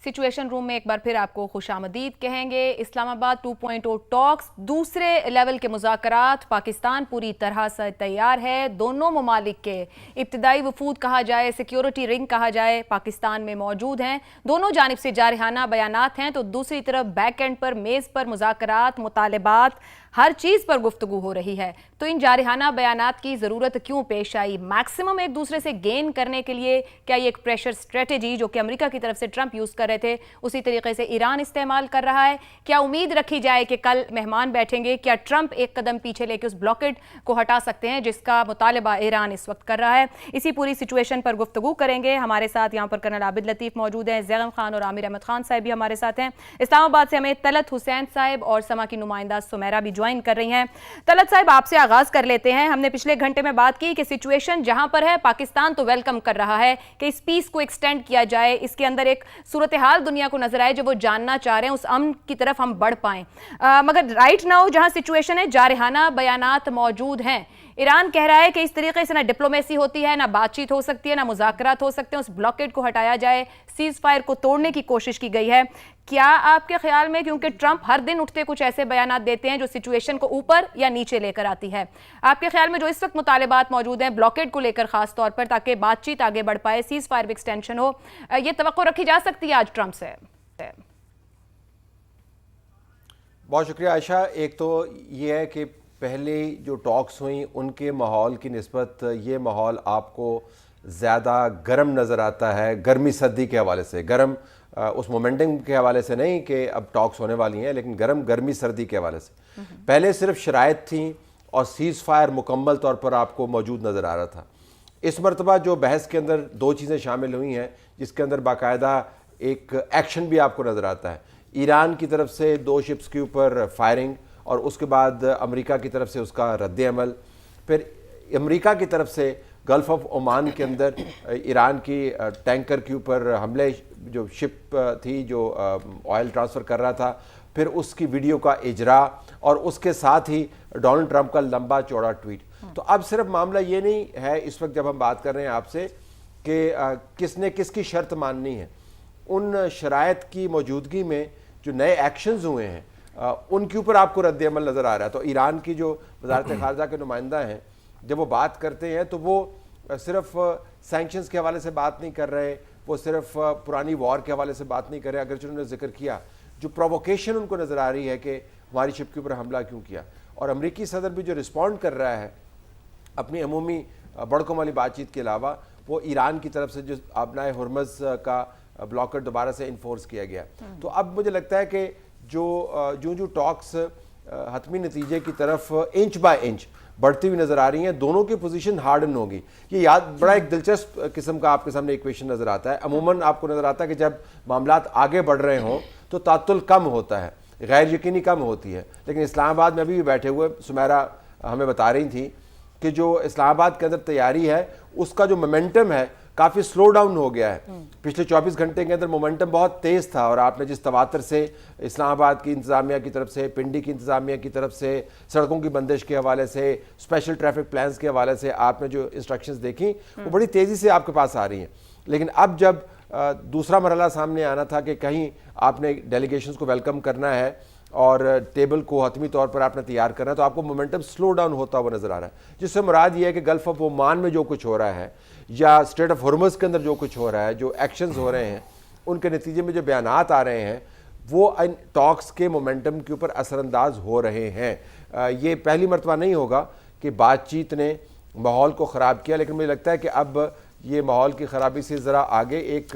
Situation room में एक बार फिर आपको खुशामदीद कहेंगे। इस्लामाबाद 2.0 टॉक्स दूसरे लेवल के मुज़ाकरात, पाकिस्तान पूरी तरह से तैयार है। दोनों ममालिक के इब्तदाई वफूद कहा जाए, सिक्योरिटी रिंग कहा जाए, पाकिस्तान में मौजूद हैं। दोनों जानिब से जारहाना बयानात हैं, तो दूसरी तरफ बैक एंड पर मेज़ पर मुज़ाकरात, मुतालबात, हर चीज़ पर गुफ्तगू हो रही है। तो इन जारहाना बयानात की ज़रूरत क्यों पेश आई? मैक्सिमम एक दूसरे से गेन करने के लिए क्या ये एक प्रेशर स्ट्रेटेजी जो कि अमेरिका की तरफ से ट्रंप यूज़ कर रहे थे उसी तरीके से ईरान इस्तेमाल कर रहा है? क्या उम्मीद रखी जाए कि कल मेहमान बैठेंगे? क्या ट्रंप एक कदम पीछे लेके उस ब्लॉकेड को हटा सकते हैं जिसका मुतालबा ईरान इस वक्त कर रहा है? इसी पूरी सिचुएशन पर गुफ्तगू करेंगे। हमारे साथ यहाँ पर कर्नल आबिद लतीफ़ मौजूद हैं, ज़ैगम खान और आमिर अहमद खान साहब भी हमारे साथ हैं। इस्लामाबाद से हमें तलत हुसैन साहब और समा की नुमाइंदा सुमेरा भी ज्वाइन कर रही हैं। तलत साहब, आपसे आगाज कर लेते हैं। हमने पिछले घंटे में बात की कि सिचुएशन जहां पर है, पाकिस्तान तो वेलकम कर रहा है कि इस पीस को एक्सटेंड किया जाए, इसके अंदर एक सूरत हाल दुनिया को नजर आए जो वो जानना चाह रहे हैं, उस अमन की तरफ हम बढ़ पाएं। मगर राइट नाउ जहां सिचुएशन है, जारहाना बयानात मौजूद हैं। ईरान कह रहा है कि इस तरीके से ना डिप्लोमेसी होती है, ना बातचीत हो सकती है, ना मुज़ाकरात हो सकते हैं, उस ब्लॉकेड को हटाया जाए, सीज फायर को तोड़ने की कोशिश की गई है। क्या आपके ख्याल में, क्योंकि ट्रंप हर दिन उठते कुछ ऐसे बयानात देते हैं जो सिचुएशन को ऊपर या नीचे लेकर आती है, आपके ख्याल में जो इस वक्त मुतालबात मौजूद हैं ब्लॉकेड को लेकर खास तौर पर, ताकि बातचीत आगे बढ़ पाए, सीज फायर भी एक्सटेंशन हो, ये तवक्को रखी जा सकती है आज ट्रंप से? बहुत शुक्रिया आयशा। एक तो ये है कि पहले जो टॉक्स हुई उनके माहौल की निस्बत ये माहौल आपको ज़्यादा गर्म नज़र आता है, गर्मी सर्दी के हवाले से। गर्म उस मोमेंटम के हवाले से नहीं कि अब टॉक्स होने वाली हैं, लेकिन गर्मी सर्दी के हवाले से। पहले सिर्फ शराइत थी और सीज़ फायर मुकम्मल तौर पर आपको मौजूद नज़र आ रहा था। इस मरतबा जो बहस के अंदर दो चीज़ें शामिल हुई हैं, जिसके अंदर बाकायदा एक एक्शन भी आपको नज़र आता है। ईरान की तरफ से 2 शिप्स के ऊपर फायरिंग और उसके बाद अमेरिका की तरफ से उसका रद्द अमल, फिर अमेरिका की तरफ से गल्फ़ ऑफ ओमान के अंदर ईरान की टैंकर के ऊपर हमले, जो शिप थी जो ऑयल ट्रांसफ़र कर रहा था, फिर उसकी वीडियो का इजरा और उसके साथ ही डोनाल्ड ट्रंप का लंबा चौड़ा ट्वीट। तो अब सिर्फ मामला ये नहीं है इस वक्त जब हम बात कर रहे हैं आपसे कि किसने किसकी शर्त माननी है। उन शराइत की मौजूदगी में जो नए एक्शंस हुए हैं उनके ऊपर आपको रद्द अमल नज़र आ रहा है। तो ईरान की जो वज़ारत ख़ारजा के नुमाइंदा हैं, जब वो बात करते हैं तो वो सिर्फ सैंक्शंस के हवाले से बात नहीं कर रहे, वो सिर्फ पुरानी वॉर के हवाले से बात नहीं कर रहे। अगर उन्होंने जिक्र किया जो प्रोवोकेशन उनको नज़र आ रही है कि हमारी शिप के ऊपर हमला क्यों किया, और अमरीकी सदर भी जो रिस्पॉन्ड कर रहा है अपनी अमूमी बड़कों वाली बातचीत के अलावा, वो ईरान की तरफ से जो अपनाए हुर्मज़ का ब्लॉकेट दोबारा से इन्फोर्स किया गया। तो अब मुझे लगता है कि जो टॉक्स हतमी नतीजे की तरफ इंच बाय इंच बढ़ती हुई नज़र आ रही हैं, दोनों की पोजीशन हार्डन होगी। ये बड़ा एक दिलचस्प किस्म का आपके सामने इक्वेशन नज़र आता है। अमूमन आपको नज़र आता है कि जब मामलात आगे बढ़ रहे हों तो तातुल कम होता है, गैर यकीनी कम होती है। लेकिन इस्लामाबाद में अभी भी बैठे हुए सुमेरा हमें बता रही थी कि जो इस्लामाबाद के अंदर तैयारी है उसका जो मोमेंटम है काफ़ी स्लो डाउन हो गया है। पिछले 24 घंटे के अंदर मोमेंटम बहुत तेज़ था, और आपने जिस तवातर से इस्लामाबाद की इंतज़ामिया की तरफ से, पिंडी की इंतज़ामिया की तरफ से, सड़कों की बंदिश के हवाले से, स्पेशल ट्रैफिक प्लान्स के हवाले से आपने जो इंस्ट्रक्शंस देखी वो बड़ी तेज़ी से आपके पास आ रही हैं। लेकिन अब जब दूसरा मरहला सामने आना था कि कहीं आपने डेलीगेशंस को वेलकम करना है और टेबल को हतमी तौर पर आपने तैयार करना है, तो आपको मोमेंटम स्लो डाउन होता हुआ नज़र आ रहा है। जिससे मुराद ये है कि गल्फ़ ऑफ ओमान में जो कुछ हो रहा है या स्ट्रेट ऑफ हुर्मुज़ के अंदर जो कुछ हो रहा है, जो एक्शंस हो रहे हैं, उनके नतीजे में जो बयानात आ रहे हैं वो इन टॉक्स के मोमेंटम के ऊपर असरअंदाज हो रहे हैं। ये पहली मरतबा नहीं होगा कि बातचीत ने माहौल को ख़राब किया, लेकिन मुझे लगता है कि अब ये माहौल की ख़राबी से ज़रा आगे एक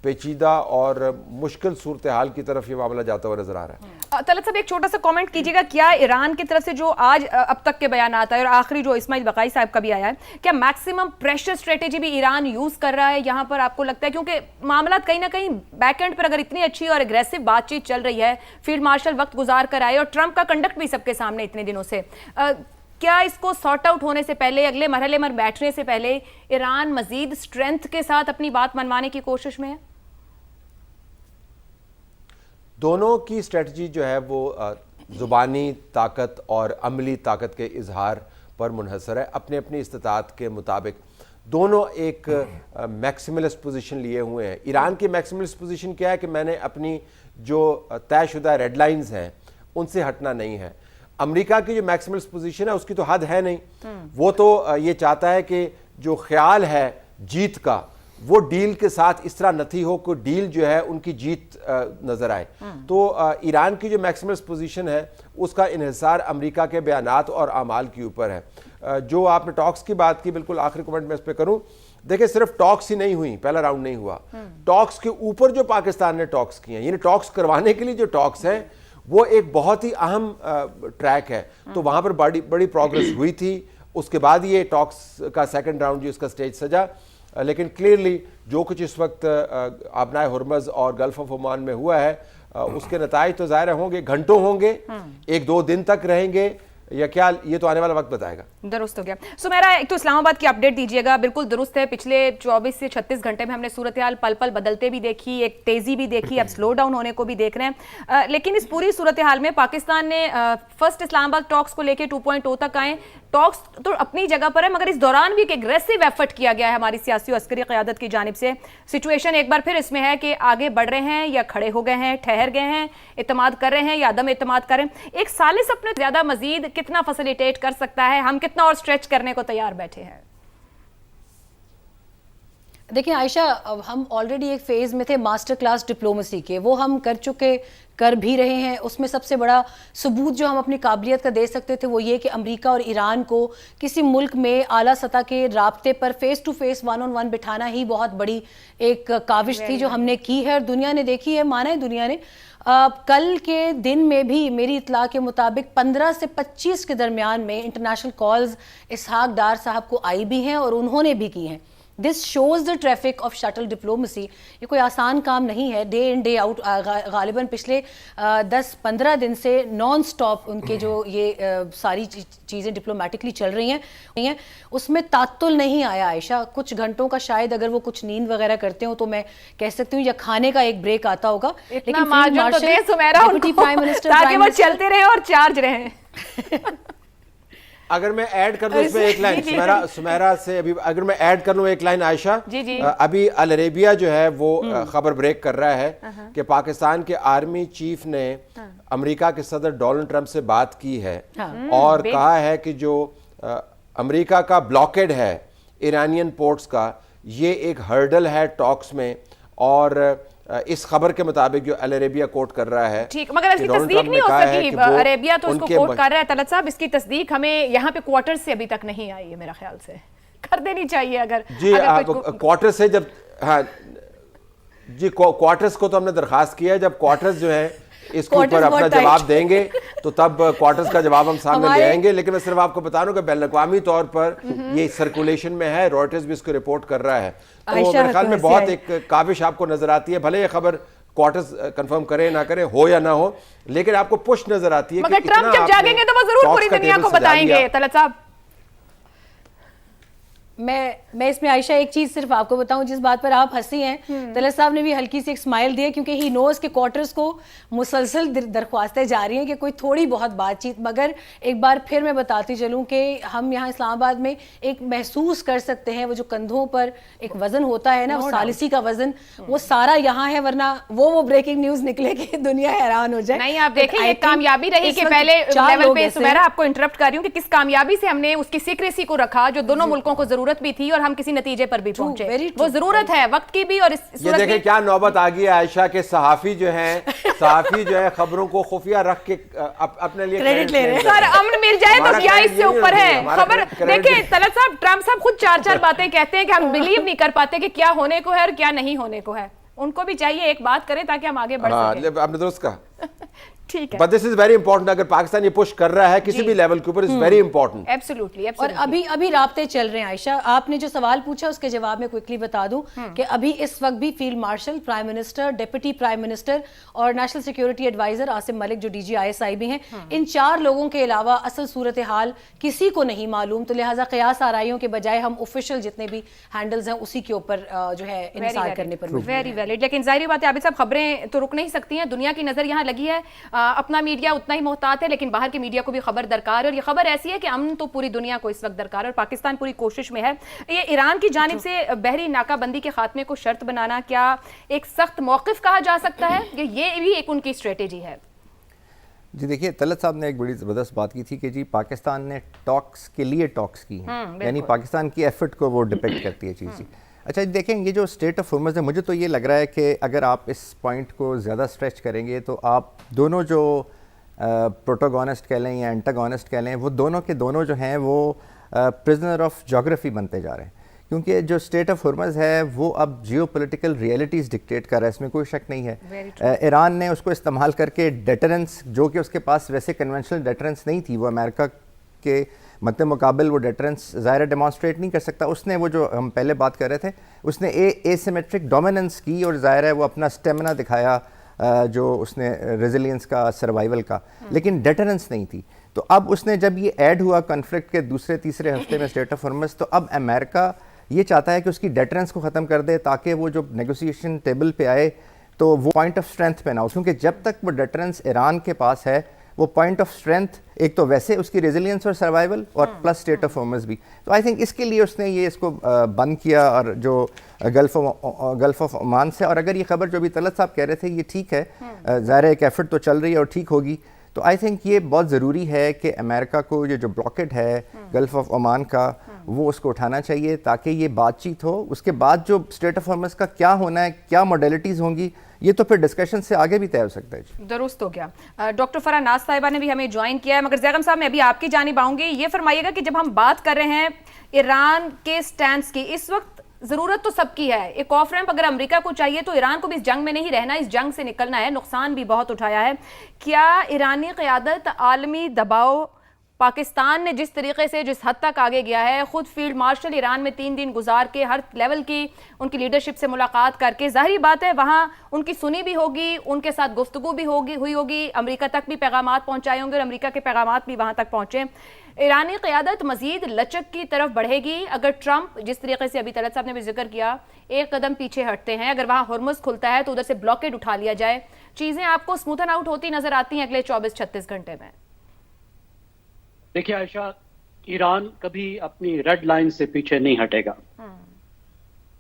पेचीदा और मुश्किल सूरत हाल की तरफ ये मामला जाता हुआ नजर आ रहा है। तलत साहब, एक छोटा सा कमेंट कीजिएगा, क्या ईरान की तरफ से जो आज अब तक के बयान आता है और आखिरी जो इस्माइल बकाई साहब का भी आया है, क्या मैक्सिमम प्रेशर स्ट्रेटेजी भी ईरान यूज कर रहा है यहाँ पर? आपको लगता है, क्योंकि मामला कहीं ना कहीं बैक एंड पर अगर इतनी अच्छी और एग्रेसिव बातचीत चल रही है, फील्ड मार्शल वक्त गुजार कर आए और ट्रंप का कंडक्ट भी सबके सामने इतने दिनों से, क्या इसको सॉर्ट आउट होने से पहले, अगले मरहले में बैठने से पहले ईरान मजीद स्ट्रेंथ के साथ अपनी बात मनवाने की कोशिश में है? दोनों की स्ट्रेटजी जो है वो ज़ुबानी ताकत और अमली ताकत के इजहार पर मुनहसर है, अपने अपनी इस्तिताअत के मुताबिक। दोनों एक मैक्सिमलिस्ट पोजीशन लिए हुए हैं। ईरान की मैक्सिमलिस्ट पोजीशन क्या है कि मैंने अपनी जो तयशुदा रेड लाइंस हैं उनसे हटना नहीं है। अमेरिका की जो मैक्सिमलिस्ट पोजीशन है उसकी तो हद है नहीं, वो तो ये चाहता है कि जो ख्याल है जीत का वो डील के साथ इस तरह नथी हो कि डील जो है उनकी जीत नजर आए। तो ईरान की जो मैक्सिमलिस्ट पोजीशन है उसका इन्हिसार अमेरिका के बयानात और अमाल के ऊपर है। जो आपने टॉक्स की बात की, बिल्कुल आखिरी कमेंट में इस पे करूं, देखिए सिर्फ टॉक्स ही नहीं हुई, पहला राउंड नहीं हुआ, टॉक्स के ऊपर जो पाकिस्तान ने टॉक्स किए हैं, यानी टॉक्स करवाने के लिए जो टॉक्स हैं वो एक बहुत ही अहम ट्रैक है। तो वहां पर बड़ी प्रोग्रेस हुई थी। उसके बाद ये टॉक्स का सेकंड राउंड जो इसका स्टेज सजा, लेकिन क्लियरली जो कुछ इस वक्त आबनाए हुर्मज़ और गल्फ ऑफ ओमान में हुआ है उसके नताइज तो ज़ाहिर होंगे, घंटों होंगे, 1-2 दिन तक रहेंगे या क्या, ये तो आने वाला वक्त बताएगा। दुरुस्त हो गया। सुमेरा, एक तो इस्लामाबाद की अपडेट दीजिएगा। बिल्कुल दुरुस्त है, पिछले 24 से 36 घंटे में हमने सूरत हाल पल पल बदलते भी देखी, एक तेजी भी देखी, अब स्लो डाउन होने को भी देख रहे हैं। लेकिन इस पूरी सूरत हाल में पाकिस्तान ने फर्स्ट इस्लामाबाद टॉक्स को लेकर 2.0 तक आए। टॉक्स तो अपनी जगह पर है, मगर इस दौरान भी एक एग्रेसिव एफर्ट किया गया है हमारी सियासी और अस्करी क़यादत की जानिब से। सिचुएशन एक बार फिर इसमें है कि आगे बढ़ रहे हैं या खड़े हो गए हैं, ठहर गए हैं, इत्मीनाद कर रहे हैं या अदम इत्मीनाद कर रहे हैं। एक सालिस अपने ज्यादा मजीद कितना फैसिलिटेट कर सकता है, हम कितना और स्ट्रेच करने को तैयार बैठे हैं? देखिए आयशा, अब हम ऑलरेडी एक फेज़ में थे मास्टर क्लास डिप्लोमेसी के, वो हम कर भी रहे हैं। उसमें सबसे बड़ा सबूत जो हम अपनी काबिलियत का दे सकते थे वो ये कि अमेरिका और ईरान को किसी मुल्क में आला सतह के राब्ते पर फेस टू फेस 1-on-1 बिठाना ही बहुत बड़ी एक काविश थी जो हमने की है और दुनिया ने देखी है, माना है दुनिया ने। कल के दिन में भी मेरी इत्तला के मुताबिक 15 से 25 के दरमियान में इंटरनेशनल कॉल्स इसहाक डार साहब को आई भी हैं और उन्होंने भी की हैं। This shows the traffic of shuttle diplomacy. ये कोई आसान काम नहीं है, डे इन डे आउट। गालिबन पिछले 10-15 दिन से नॉन स्टॉप उनके जो ये सारी चीज़ें डिप्लोमेटिकली चल रही हैं, उसमें तात्तुल नहीं आया आयशा। कुछ घंटों का शायद अगर वो कुछ नींद वगैरह करते हो तो मैं कह सकती हूँ या खाने का एक ब्रेक आता होगा, लेकिन ताकि वो चलते रहे और चार्ज रहे। अगर मैं ऐड कर दूं इसमें एक लाइन सुमेरा से, अभी अगर मैं ऐड कर लूं एक लाइन आयशा, अभी अल अरेबिया जो है वो खबर ब्रेक कर रहा है कि पाकिस्तान के आर्मी चीफ ने अमेरिका के सदर डोनाल्ड ट्रंप से बात की है और कहा है कि जो अमेरिका का ब्लॉकेड है ईरानियन पोर्ट्स का, ये एक हर्डल है टॉक्स में। और इस खबर के मुताबिक जो अल अरेबिया कोट कर रहा है, ठीक, मगर इसकी तस्दीक नहीं हो सकी। अरेबिया तो उसको कोट कर रहा है तलत साहब, इसकी तस्दीक हमें यहाँ पे क्वार्टर से अभी तक नहीं आई है, मेरा ख्याल से कर देनी चाहिए। अगर जी क्वार्टर से जब, हाँ जी, क्वार्टर्स को तो हमने दरखास्त किया है, जब क्वार्टर्स जो है इसके ऊपर अपना जवाब देंगे तो तब क्वार्टर्स का जवाब हम सामने ले आएंगे। लेकिन मैं सिर्फ आपको बता दूं कि बैनुल-अक़वामी तौर पर ये सर्कुलेशन में है, रॉयटर्स भी इसको रिपोर्ट कर रहा है। तो मेरे ख्याल में बहुत एक काविश आपको नजर आती है, भले ये खबर क्वार्टर्स कंफर्म करे ना करे, हो या ना हो, लेकिन आपको पुश नजर आती है। मगर ट्रंप जब जागेंगे तो वो जरूर पूरी दुनिया को बताएंगे। तलत साहब, मैं इसमें आयशा एक चीज सिर्फ आपको बताऊं, जिस बात पर आप हंसी हैं, तलत साहब ने भी हल्की सी एक स्माइल दी है, क्योंकि ही नोज के क्वार्टर्स को मुसलसल दरख्वास्तें जा रही हैं कि कोई थोड़ी बहुत बातचीत। मगर एक बार फिर मैं बताती चलूं कि हम यहाँ इस्लामाबाद में एक महसूस कर सकते हैं वो जो कंधों पर एक वजन होता है ना, वो सालिसी का वजन, वो सारा यहाँ है। वरना वो ब्रेकिंग न्यूज निकले कि दुनिया हैरान हो जाए। नहीं, आप देखें ये कामयाबी रही कि पहले लेवल पे, सुमेरा आपको इंटरप्ट कर रही हूँ, कि किस कामयाबी से हमने उसकी सीक्रेसी को रखा जो दोनों मुल्कों को जरूरत भी थी और हम किसी नतीजे पर भी पहुंचे। वो जरूरत है वक्त की भी। और ये देखें क्या नौबत आ गई है आयशा के सहाफी जो है खबरों को खुफिया रख के अपने लिए क्रेडिट ले रहे हैं। सर अमन मिल जाए तो क्या इससे ऊपर है खबर। देखिए तलत साहब, ट्रंप साहब खुद 4 बातें कहते हैं कि हम बिलीव नहीं कर पाते कि क्या होने को है और क्या नहीं होने को है। उनको भी चाहिए एक बात करें ताकि हम आगे बढ़ सकें। आपने दुरुस्त कहा, ठीक है, but this is very important. अगर पाकिस्तान ये पुश कर रहा है किसी भी लेवल के ऊपर, इज वेरी इंपॉर्टेंट। एब्सोल्युटली। और अभी राब्ते चल रहे हैं आयशा। आपने जो सवाल पूछा उसके जवाब में क्विकली बता दूं कि अभी इस वक्त भी field marshal, prime minister, deputy prime minister और national security adviser Asim Malik जो DG ISI भी हैं, इन 4 लोगों के अलावा असल सूरत हाल किसी को नहीं मालूम। तो लिहाजा कयास आराइयों के बजाय हम ऑफिशियल जितने भी हैंडल्स हैं उसी के ऊपर जो है इंसार करने पर। Very valid. लेकिन जाहिर बात है आबिद साहब, खबरें तो रुक नहीं सकती हैं, दुनिया की नजर यहाँ लगी है। اپنا میڈیا اتنا ہی محتاط ہے لیکن باہر کے میڈیا کو بھی خبر درکار ہے, اور یہ خبر ایسی ہے کہ امن تو پوری دنیا کو اس وقت درکار ہے اور پاکستان پوری کوشش میں ہے. یہ ایران کی جانب سے بحری ناکہ بندی کے خاتمے کو شرط بنانا کیا ایک سخت موقف کہا جا سکتا ہے, کہ یہ بھی ایک ان کی اسٹریٹجی ہے؟ جی دیکھیے, طلعت صاحب نے ایک بڑی زبردست بات کی تھی کہ جی پاکستان نے ٹاکس کے لیے ٹاکس کی ہیں, یعنی پاکستان کی ایفرٹ کو وہ ڈپیکٹ کرتی ہے چیز. اچھا دیکھیں, یہ جو اسٹیٹ آف ہرمز ہے, مجھے تو یہ لگ رہا ہے کہ اگر آپ اس پوائنٹ کو زیادہ اسٹریچ کریں گے تو آپ دونوں جو پروٹاگونسٹ کہہ لیں یا انٹاگونسٹ کہہ لیں, وہ دونوں کے دونوں جو ہیں وہ پرزنر آف جغرافی بنتے جا رہے ہیں, کیونکہ جو اسٹیٹ آف ہرمز ہے وہ اب جیو پولیٹیکل ریئلٹیز ڈکٹیٹ کر رہا ہے, اس میں کوئی شک نہیں ہے. ایران نے اس کو استعمال کر کے ڈیٹرنس, جو کہ اس کے پاس ویسے کنونشنل ڈیٹرنس نہیں تھی, وہ امریکہ کے مد مقابل وہ ڈیٹرنس ظاہر ڈیمانسٹریٹ نہیں کر سکتا. اس نے وہ جو ہم پہلے بات کر رہے تھے, اس نے اے سیمیٹرک ڈومیننس کی, اور ظاہر ہے وہ اپنا سٹیمنا دکھایا جو اس نے ریزیلینس کا, سروائیول کا, لیکن ڈیٹرنس نہیں تھی. تو اب اس نے جب یہ ایڈ ہوا کنفلکٹ کے دوسرے تیسرے ہفتے میں اسٹیٹ آف ہرمز, تو اب امریکہ یہ چاہتا ہے کہ اس کی ڈیٹرنس کو ختم کر دے تاکہ وہ جو نیگوسیشن ٹیبل پہ آئے تو وہ پوائنٹ آف اسٹرینتھ پہ نہ ہو, کیونکہ جب تک وہ ڈیٹرنس ایران کے پاس ہے وہ پوائنٹ آف اسٹرینتھ ایک تو ویسے اس کی ریزیلینس اور سروائیول اور پلس اسٹیٹ آف ہرمز بھی. تو آئی تھنک اس کے لیے اس نے یہ اس کو بند کیا, اور جو گلف آف عمان سے. اور اگر یہ خبر جو بھی طلعت صاحب کہہ رہے تھے یہ ٹھیک ہے, ظاہر ہے ایک ایفرٹ تو چل رہی ہے اور ٹھیک ہوگی, تو آئی تھنک یہ بہت ضروری ہے کہ امریکہ کو یہ جو بلاکڈ ہے گلف آف عمان کا وہ اس کو اٹھانا چاہیے تاکہ یہ بات چیت ہو. اس کے بعد جو اسٹیٹ آف ہرمز کا کیا ہونا ہے, کیا موڈیلٹیز ہوں گی, یہ تو پھر ڈسکشن سے آگے بھی طے ہو سکتا ہے. جی درست ہو گیا. ڈاکٹر فرح ناز صاحبہ نے بھی ہمیں جوائن کیا ہے, مگر زیغم صاحب میں ابھی آپ کی جانب آؤں گی. یہ فرمائیے گا کہ جب ہم بات کر رہے ہیں ایران کے سٹینڈز کی, اس وقت ضرورت تو سب کی ہے, ایک آف ریمپ اگر امریکہ کو چاہیے تو ایران کو بھی اس جنگ میں نہیں رہنا, اس جنگ سے نکلنا ہے, نقصان بھی بہت اٹھایا ہے. کیا ایرانی قیادت عالمی دباؤ, پاکستان نے جس طریقے سے جس حد تک آگے گیا ہے, خود فیلڈ مارشل ایران میں 3 دن گزار کے ہر لیول کی ان کی لیڈرشپ سے ملاقات کر کے, ظاہری بات ہے وہاں ان کی سنی بھی ہوگی, ان کے ساتھ گفتگو بھی ہوئی ہوگی, امریکہ تک بھی پیغامات پہنچائے ہوں گے اور امریکہ کے پیغامات بھی وہاں تک پہنچے. ایرانی قیادت مزید لچک کی طرف بڑھے گی اگر ٹرمپ جس طریقے سے ابھی طلعت صاحب نے بھی ذکر کیا ایک قدم پیچھے ہٹتے ہیں, اگر وہاں ہرمز کھلتا ہے تو ادھر سے بلاکیڈ اٹھا لیا جائے, چیزیں آپ کو اسموتھن آؤٹ ہوتی نظر آتی ہیں اگلے 24-36 گھنٹے میں؟ دیکھیے عائشہ, ایران کبھی اپنی ریڈ لائن سے پیچھے نہیں ہٹے گا.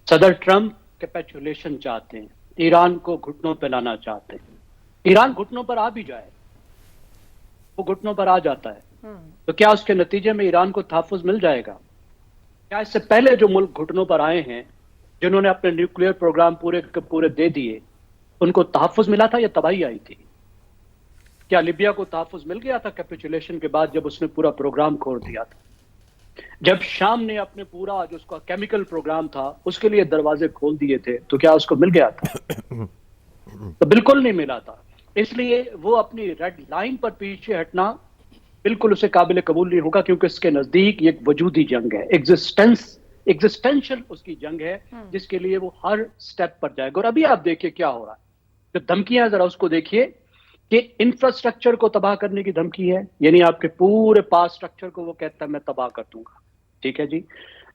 صدر ٹرمپ کیپیچولیشن چاہتے ہیں, ایران کو گھٹنوں پہ لانا چاہتے ہیں. ایران گھٹنوں پر آ بھی جائے, وہ گھٹنوں پر آ جاتا ہے تو کیا اس کے نتیجے میں ایران کو تحفظ مل جائے گا؟ کیا اس سے پہلے جو ملک گھٹنوں پر آئے ہیں, جنہوں نے اپنے نیوکلیئر پروگرام پورے کے پورے دے دیے, ان کو تحفظ ملا تھا یا تباہی آئی تھی؟ کیا لیبیا کو تحفظ مل گیا تھا کیپیچولیشن کے بعد جب اس نے پورا پروگرام کھول دیا تھا؟ جب شام نے اپنے پورا جو اس کا کیمیکل پروگرام تھا اس کے لیے دروازے کھول دیے تھے تو کیا اس کو مل گیا تھا؟ تو بالکل نہیں ملا تھا. اس لیے وہ اپنی ریڈ لائن پر پیچھے ہٹنا بالکل اسے قابل قبول نہیں ہوگا, کیونکہ اس کے نزدیک یہ ایک وجودی جنگ ہے, ایگزسٹینشل اس کی جنگ ہے, جس کے لیے وہ ہر سٹیپ پر جائے گا. اور ابھی آپ دیکھیے کیا ہو رہا ہے, جو دھمکیاں ذرا اس کو دیکھیے کہ انفراسٹرکچر کو تباہ کرنے کی دھمکی ہے, یعنی آپ کے پورے پاس سٹرکچر کو وہ کہتا ہے میں تباہ کر دوں گا. ٹھیک ہے جی.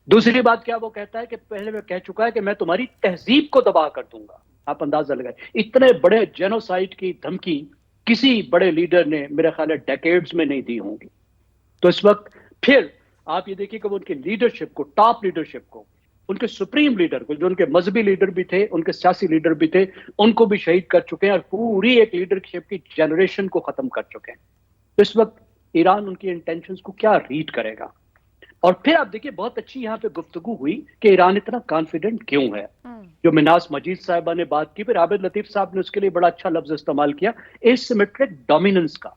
دوسری بات کیا وہ کہتا ہے کہ پہلے میں کہہ چکا ہے کہ میں تمہاری تہذیب کو تباہ کر دوں گا. آپ اندازہ لگائیں, اتنے بڑے جینوسائیڈ کی دھمکی کسی بڑے لیڈر نے میرے خیال ہے ڈیکیڈز میں نہیں دی ہوں گی. تو اس وقت پھر آپ یہ دیکھیے کہ وہ ان کی لیڈرشپ کو, ٹاپ لیڈرشپ کو, ان کے سپریم لیڈر کو, جو ان کے مذہبی لیڈر بھی تھے, ان کے سیاسی لیڈر بھی تھے, ان کو بھی شہید کر چکے ہیں اور پوری ایک لیڈرشپ کی جنریشن کو ختم کر چکے ہیں. تو اس وقت ایران ان کی انٹینشنز کو کیا ریڈ کرے گا؟ اور پھر آپ دیکھیے بہت اچھی یہاں پہ گفتگو ہوئی کہ ایران اتنا کانفیڈنٹ کیوں ہے. جو مناس مجید صاحبہ نے بات کی, پھر عابد لطیف صاحب نے اس کے لیے بڑا اچھا لفظ استعمال کیا, ایسیمیٹرک ڈومیننس کا.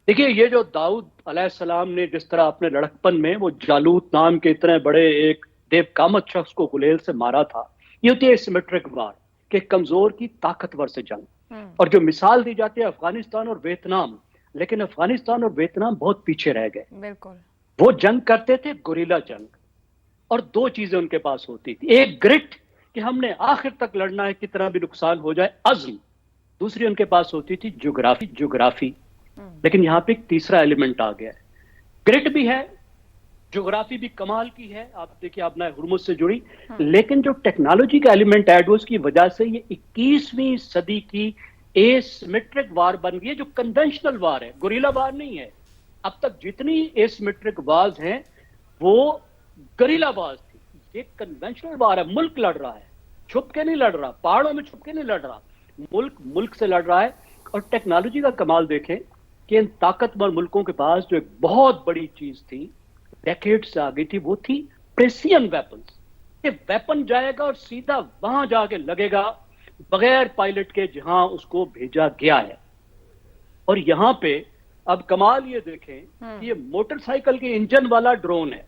دیکھیے یہ جو داؤد علیہ السلام نے جس طرح اپنے لڑکپن میں وہ جالوت نام کے اتنے بڑے ایک دیو کامت شخص کو گلیل سے مارا تھا, یہ ہوتی ہے ایسیمیٹرک وار, کہ کمزور کی طاقتور سے جنگ. اور جو مثال دی جاتی ہے افغانستان اور ویتنام, لیکن افغانستان اور ویتنام بہت پیچھے رہ گئے. بالکل وہ جنگ کرتے تھے گوریلا جنگ, اور 2 چیزیں ان کے پاس ہوتی تھی, ایک گرٹ کہ ہم نے آخر تک لڑنا ہے کتنا بھی نقصان ہو جائے, عزم. دوسری ان کے پاس ہوتی تھی جغرافی. لیکن یہاں پہ ایک تیسرا ایلیمنٹ آ گیا ہے, گرٹ بھی ہے, جغرافی بھی کمال کی ہے, آپ دیکھیں آپ نئے ہرمز سے جڑی, لیکن جو ٹیکنالوجی کا ایلیمنٹ ایڈ ہو اس کی وجہ سے یہ 21ویں صدی کی एसिमेट्रिक वार बन गई है, जो कन्वेंशनल वार है, गुरिल्ला वार नहीं है। अब तक जितनी एसिमेट्रिक वार्स हैं वो गुरिल्ला वार्स थी, ये कन्वेंशनल वार है। मुल्क लड़ रहा है, छुप के नहीं लड़ रहा, पहाड़ों में छुप के नहीं लड़ रहा, मुल्क मुल्क से लड़ रहा है। और टेक्नोलॉजी का कमाल देखें कि इन ताकतवर मुल्कों के पास जो एक बहुत बड़ी चीज थी, डेकेड से आगे थी, वो थी प्रेसिजन वेपन्स। ये वेपन जाएगा और सीधा वहां जाके लगेगा बगैर पायलट के जहां उसको भेजा गया है। और यहां पे अब कमाल ये देखें कि ये मोटरसाइकिल के इंजन वाला ड्रोन है,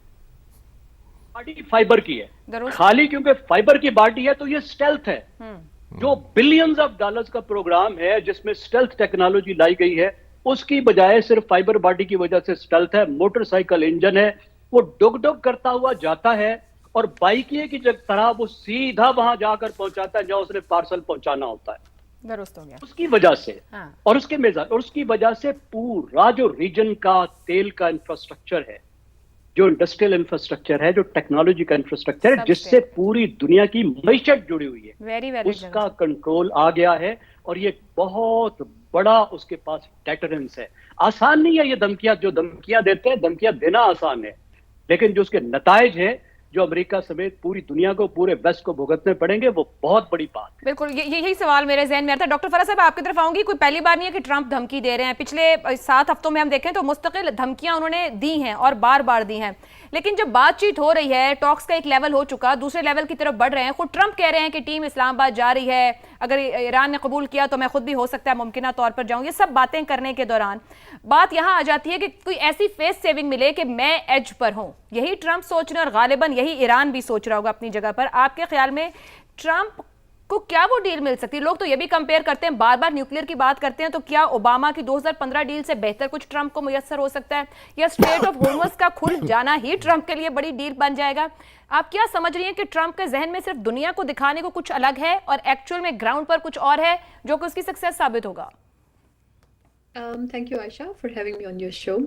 बॉडी फाइबर की है, खाली क्योंकि फाइबर की बॉडी है तो ये स्टेल्थ है। जो बिलियंस ऑफ डॉलर्स का प्रोग्राम है जिसमें स्टेल्थ टेक्नोलॉजी लाई गई है, उसकी बजाय सिर्फ फाइबर बॉडी की वजह से स्टेल्थ है। मोटरसाइकिल इंजन है, वो डुग डुग करता हुआ जाता है और बाइकिए की तरह वो सीधा वहां जाकर पहुंचाता है जहां उसने पार्सल पहुंचाना होता है। दुरुस्त हो गया। उसकी वजह से हाँ। और उसकी वजह से पूरा जो रीजन का तेल का इंफ्रास्ट्रक्चर है, जो इंडस्ट्रियल इंफ्रास्ट्रक्चर है, जो टेक्नोलॉजी का इंफ्रास्ट्रक्चर है, जिससे पूरी दुनिया की मईशत जुड़ी हुई है, वेरी वेरी उसका कंट्रोल आ गया है। और ये बहुत बड़ा उसके पास डेटरेंस है। आसान नहीं है ये धमकियां, जो धमकियां देते हैं, धमकियां देना आसान है, लेकिन जो उसके नताइज है जो अमेरिका समेत पूरी दुनिया को, पूरे वेस्ट को भुगतने पड़ेंगे, वो बहुत बड़ी बात है। बिल्कुल, यही सवाल मेरे ज़हन में आता है। डॉक्टर फराज साहब, आपकी तरफ आऊंगी। कोई पहली बार नहीं है कि ट्रंप धमकी दे रहे हैं। पिछले 7 हफ्तों में हम देखें तो मुस्तकिल धमकियां उन्होंने दी हैं और बार बार दी हैं, लेकिन जब बातचीत हो रही है, टॉक्स का एक लेवल हो चुका, दूसरे लेवल की तरफ बढ़ रहे हैं, खुद ट्रंप कह रहे हैं कि टीम इस्लामाबाद जा रही है, अगर ईरान ने कबूल किया तो मैं खुद भी हो सकता है मुमकिना तौर पर जाऊं। ये सब बातें करने के दौरान बात यहां आ जाती है कि कोई ऐसी फेस सेविंग मिले कि मैं एज पर हूं। यही ट्रंप सोच रहे हैं और गालिबन यही ईरान भी सोच रहा होगा अपनी जगह पर। आपके ख्याल में ट्रंप को क्या वो डील मिल सकती है? लोग तो ये भी कंपेयर करते हैं, बार बार न्यूक्लियर की बात करते हैं, तो क्या ओबामा की 2015 डील से बेहतर कुछ ट्रंप को मुयस्सर हो सकता है, या स्ट्रेट ऑफ होर्मुज़ का खुल जाना ही ट्रंप के लिए बड़ी डील बन जाएगा? आप क्या समझ रही हैं कि ट्रंप के जहन में सिर्फ दुनिया को दिखाने को कुछ अलग है और एक्चुअल में ग्राउंड पर कुछ और है जो कि उसकी सक्सेस साबित होगा? Thank you Ayesha for having me on your show.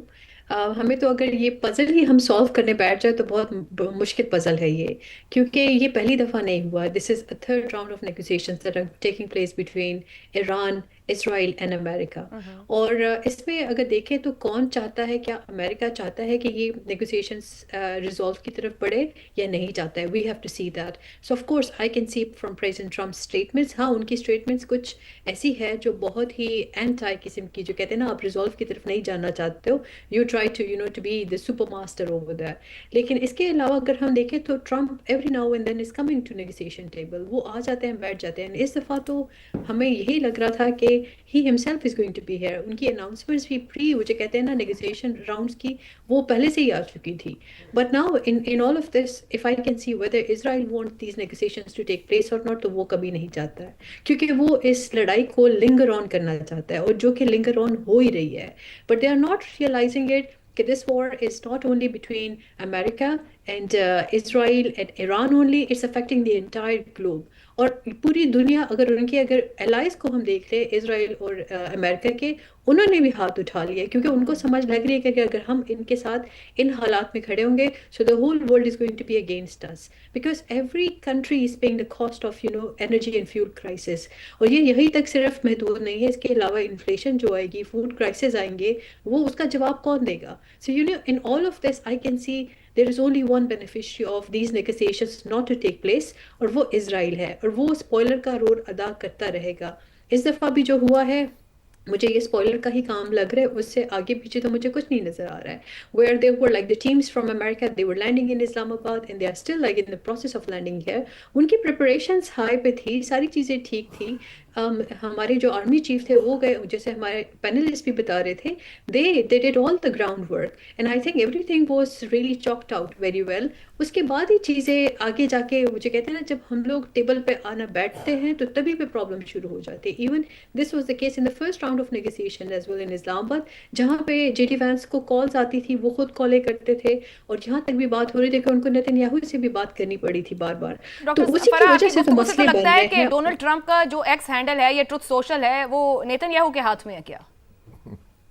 हमें तो अगर ये पजल ही हम सॉल्व करने बैठ जाए तो बहुत मुश्किल पजल है ये, क्योंकि ये पहली दफ़ा नहीं हुआ। This is a third round of negotiations that are taking place between Iran, Israel and America. और इसमें अगर देखें तो कौन चाहता है, क्या अमेरिका चाहता है कि ये नेगोशिएशंस रिजॉल्व की तरफ बढ़े या नहीं चाहता है? We have to see that. So of course I can see from President Trump statements, हाँ उनकी स्टेटमेंट्स कुछ ऐसी है जो बहुत ही एंटी किस्म की, जो कहते हैं ना आप रिजॉल्व की तरफ नहीं जाना चाहते हो, you try to to be the supermaster over there। लेकिन इसके अलावा अगर हम देखें तो Trump every now and then is coming to negotiation table. वो आ जाते हैं, बैठ जाते हैं। इस दफ़ा तो हमें यही लग रहा था कि he himself is going to be here. उनकी अनाउंसमेंट्स भी प्री, वो जो कहते हैं ना नेगोशिएशन राउंड्स की, वो पहले से ही आ चुकी थी। But now in all of this if I can see whether Israel want these negotiations to take place और नॉट, तो वो कभी नहीं चाहता है, क्योंकि वो इस लड़ाई को लिंगर ऑन करना चाहता है, और जो कि लिंगर ऑन हो ही रही है। But they are not realising it कि this war is not only between America and Israel and Iran only, it's affecting the entire globe। और पूरी दुनिया, अगर एलाइज को हम देख रहे हैं, इसराइल और अमेरिका के, उन्होंने भी हाथ उठा लिया, क्योंकि उनको समझ लग रही है कि अगर हम इनके साथ इन हालात में खड़े होंगे, so the whole world is going to be against us, because every country is paying the cost of energy and fuel crisis. और ये यहीं तक सिर्फ महदूद नहीं है, इसके अलावा इन्फ्लेशन जो आएगी, फूड क्राइसिस आएंगे, वो उसका जवाब कौन देगा? So in all of this I can see there is only one beneficiary of these negotiations not to take place, और वो इजराइल है, और वो स्पॉइलर का रोल अदा करता रहेगा। इस दफ़ा भी जो हुआ है, मुझे ये स्पॉइलर का ही काम लग रहा है, उससे आगे पीछे तो मुझे कुछ नहीं नजर आ रहा है। Where they were like the teams from America, they were landing in Islamabad and they are still like in the process of landing here। उनकी preparations हाई पे थी, सारी चीज़ें ठीक थी। हमारे जो आर्मी चीफ थे वो गए, जैसे हमारे पैनलिस्ट भी बता रहे थे, they did all the groundwork and I think everything was really chalked out very well। उसके बाद ही चीज़ें आगे जाके, मुझे कहते हैं ना, जब हम लोग टेबल पे आना बैठते हैं तो तभी पे प्रॉब्लम शुरू हो जाती है। Even this was the case in the first round of negotiation as well in Islamabad, जहाँ पे जेडी वैंस को कॉल्स आती थी, वो खुद कॉलें करते थे, और यहाँ तक भी बात हो रही थी कि उनको नेतन्याहू से भी बात करनी पड़ी थी बार बार। तो उसी की वजह से तो मसले बन रहे हैं। डोनाल्ड ट्रंप का जो एक्स हैंडल है या ट्रुथ सोशल है, वो नेतन्याहू के हाथ में है क्या?